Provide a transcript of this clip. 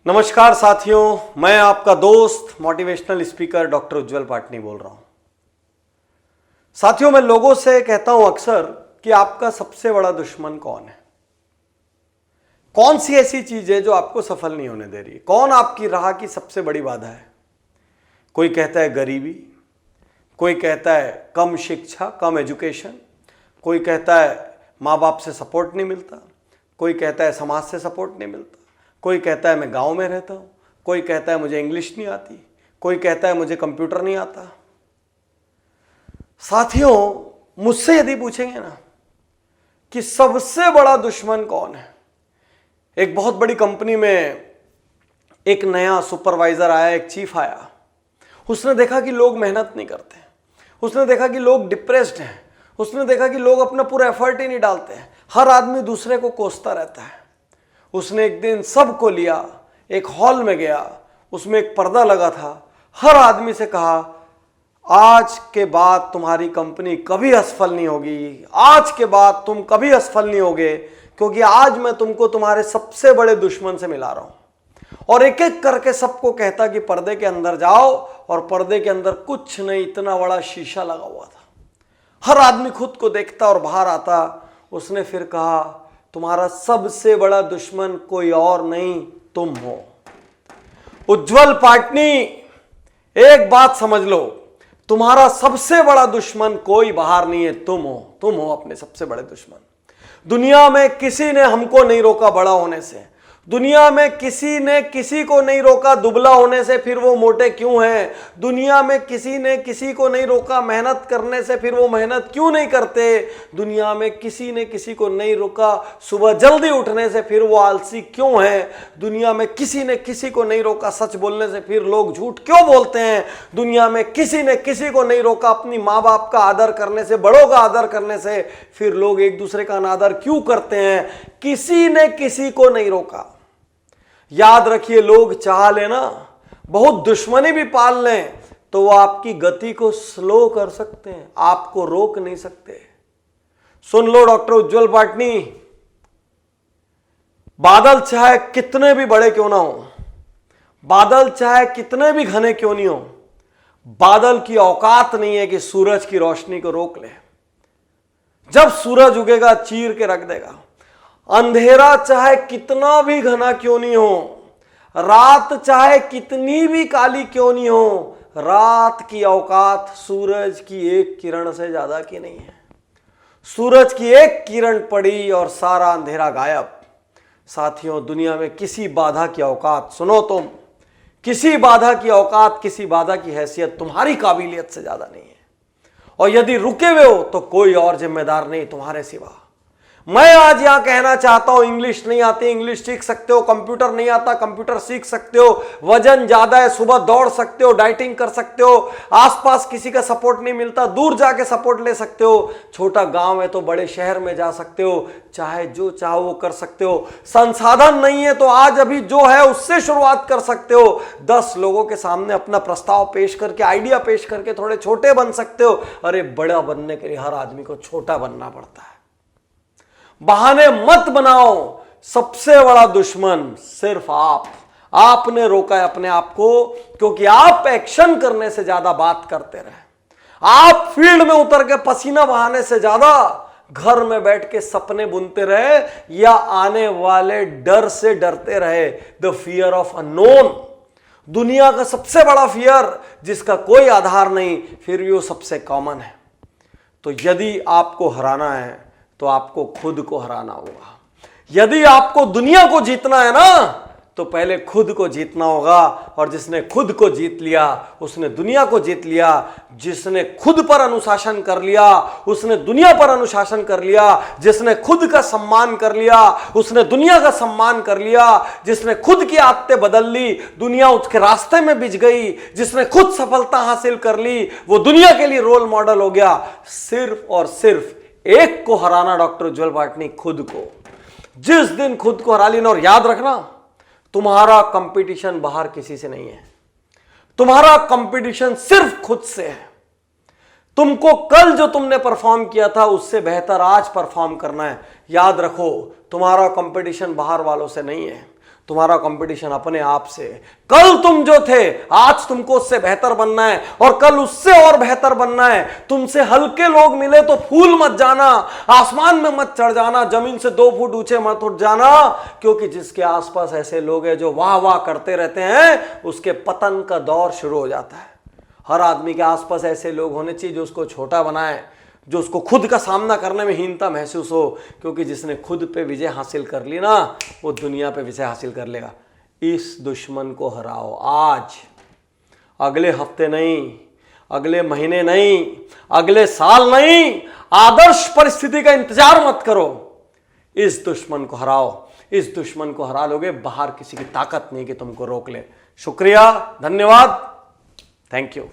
नमस्कार साथियों, मैं आपका दोस्त मोटिवेशनल स्पीकर डॉक्टर उज्जवल पाटनी बोल रहा हूं। साथियों, मैं लोगों से कहता हूं अक्सर कि आपका सबसे बड़ा दुश्मन कौन है। कौन सी ऐसी चीज है जो आपको सफल नहीं होने दे रही है? कौन आपकी राह की सबसे बड़ी बाधा है? कोई कहता है गरीबी, कोई कहता है कम शिक्षा, कम एजुकेशन, कोई कहता है माँ बाप से सपोर्ट नहीं मिलता, कोई कहता है समाज से सपोर्ट नहीं मिलता, कोई कहता है मैं गांव में रहता हूं, कोई कहता है मुझे इंग्लिश नहीं आती, कोई कहता है मुझे कंप्यूटर नहीं आता। साथियों, मुझसे यदि पूछेंगे ना कि सबसे बड़ा दुश्मन कौन है, एक बहुत बड़ी कंपनी में एक नया सुपरवाइजर आया, एक चीफ आया। उसने देखा कि लोग मेहनत नहीं करते, उसने देखा कि लोग डिप्रेस्ड हैं, उसने देखा कि लोग अपना पूरा एफर्ट ही नहीं डालते हैं, हर आदमी दूसरे को कोसता रहता है। उसने एक दिन सबको लिया, एक हॉल में गया, उसमें एक पर्दा लगा था, हर आदमी से कहा आज के बाद तुम्हारी कंपनी कभी असफल नहीं होगी, आज के बाद तुम कभी असफल नहीं होगे, क्योंकि आज मैं तुमको तुम्हारे सबसे बड़े दुश्मन से मिला रहा हूं। और एक एक करके सबको कहता कि पर्दे के अंदर जाओ, और पर्दे के अंदर कुछ नहीं, इतना बड़ा शीशा लगा हुआ था। हर आदमी खुद को देखता और बाहर आता। उसने फिर कहा तुम्हारा सबसे बड़ा दुश्मन कोई और नहीं, तुम हो। उज्जवल पाटनी, एक बात समझ लो, तुम्हारा सबसे बड़ा दुश्मन कोई बाहर नहीं है, तुम हो। तुम हो अपने सबसे बड़े दुश्मन। दुनिया में किसी ने हमको नहीं रोका बड़ा होने से, दुनिया में किसी ने किसी को नहीं रोका दुबला होने से, फिर वो मोटे क्यों हैं। दुनिया में किसी ने किसी को नहीं रोका मेहनत करने से, फिर वो मेहनत क्यों नहीं करते। दुनिया में किसी ने किसी को नहीं रोका सुबह जल्दी उठने से, फिर वो आलसी क्यों हैं। दुनिया में किसी ने किसी को नहीं रोका सच बोलने से, फिर लोग झूठ क्यों बोलते हैं। दुनिया में किसी ने किसी को नहीं रोका अपनी माँ बाप का आदर करने से, बड़ों का आदर करने से, फिर लोग एक दूसरे का अनादर क्यों करते हैं। किसी ने किसी को नहीं रोका। याद रखिए, लोग चाह लेना, बहुत दुश्मनी भी पाल लें, तो वो आपकी गति को स्लो कर सकते हैं, आपको रोक नहीं सकते। सुन लो डॉक्टर उज्जवल पाटनी, बादल चाहे कितने भी बड़े क्यों ना हो, बादल चाहे कितने भी घने क्यों नहीं हो, बादल की औकात नहीं है कि सूरज की रोशनी को रोक ले। जब सूरज उगेगा चीर के रख देगा। अंधेरा चाहे कितना भी घना क्यों नहीं हो, रात चाहे कितनी भी काली क्यों नहीं हो, रात की औकात सूरज की एक किरण से ज्यादा की नहीं है। सूरज की एक किरण पड़ी और सारा अंधेरा गायब। साथियों, दुनिया में किसी बाधा की औकात, सुनो तुम, किसी बाधा की औकात, किसी बाधा की हैसियत तुम्हारी काबिलियत से ज्यादा नहीं है। और यदि रुके हुए हो तो कोई और जिम्मेदार नहीं तुम्हारे सिवा। मैं आज यहां कहना चाहता हूं, इंग्लिश नहीं आती, इंग्लिश सीख सकते हो, कंप्यूटर नहीं आता, कंप्यूटर सीख सकते हो, वजन ज्यादा है, सुबह दौड़ सकते हो, डाइटिंग कर सकते हो, आसपास किसी का सपोर्ट नहीं मिलता, दूर जाके सपोर्ट ले सकते हो, छोटा गांव है तो बड़े शहर में जा सकते हो, चाहे जो चाहो वो कर सकते हो। संसाधन नहीं है तो आज अभी जो है उससे शुरुआत कर सकते हो। 10 लोगों के सामने अपना प्रस्ताव पेश करके, आइडिया पेश करके थोड़े छोटे बन सकते हो। अरे बड़ा बनने के लिए हर आदमी को छोटा बनना पड़ता है। बहाने मत बनाओ। सबसे बड़ा दुश्मन सिर्फ आपने रोका है अपने आप को, क्योंकि आप एक्शन करने से ज्यादा बात करते रहे। आप फील्ड में उतर के पसीना बहाने से ज्यादा घर में बैठ के सपने बुनते रहे, या आने वाले डर से डरते रहे। द फियर ऑफ अननोन, दुनिया का सबसे बड़ा फियर जिसका कोई आधार नहीं, फिर भी वो सबसे कॉमन है। तो यदि आपको हराना है तो आपको खुद को हराना होगा। यदि आपको दुनिया को जीतना है ना, तो पहले खुद को जीतना होगा। और जिसने खुद को जीत लिया उसने दुनिया को जीत लिया। जिसने खुद पर अनुशासन कर लिया उसने दुनिया पर अनुशासन कर लिया। जिसने खुद का सम्मान कर लिया उसने दुनिया का सम्मान कर लिया। जिसने खुद की आदतें बदल ली, दुनिया उसके रास्ते में बिछ गई। जिसने खुद सफलता हासिल कर ली, वो दुनिया के लिए रोल मॉडल हो गया। सिर्फ और सिर्फ एक को हराना डॉक्टर उज्जवल पाटनी, खुद को। जिस दिन खुद को हरा लेना, और याद रखना, तुम्हारा कंपटीशन बाहर किसी से नहीं है, तुम्हारा कंपटीशन सिर्फ खुद से है। तुमको कल जो तुमने परफॉर्म किया था उससे बेहतर आज परफॉर्म करना है। याद रखो, तुम्हारा कंपटीशन बाहर वालों से नहीं है, तुम्हारा कंपटीशन अपने आप से है। कल तुम जो थे आज तुमको उससे बेहतर बनना है और कल उससे और बेहतर बनना है। तुमसे हल्के लोग मिले तो फूल मत जाना, आसमान में मत चढ़ जाना, जमीन से 2 फुट ऊंचे मत उठ जाना, क्योंकि जिसके आसपास ऐसे लोग हैं जो वाह वाह करते रहते हैं उसके पतन का दौर शुरू हो जाता है। हर आदमी के आसपास ऐसे लोग होने चाहिए जो उसको छोटा बनाए, जो उसको खुद का सामना करने में हीनता महसूस हो, क्योंकि जिसने खुद पे विजय हासिल कर ली ना वो दुनिया पे विजय हासिल कर लेगा। इस दुश्मन को हराओ आज, अगले हफ्ते नहीं, अगले महीने नहीं, अगले साल नहीं, आदर्श परिस्थिति का इंतजार मत करो, इस दुश्मन को हराओ। इस दुश्मन को हरा लोगे, बाहर किसी की ताकत नहीं कि तुमको रोक ले। शुक्रिया, धन्यवाद, थैंक यू।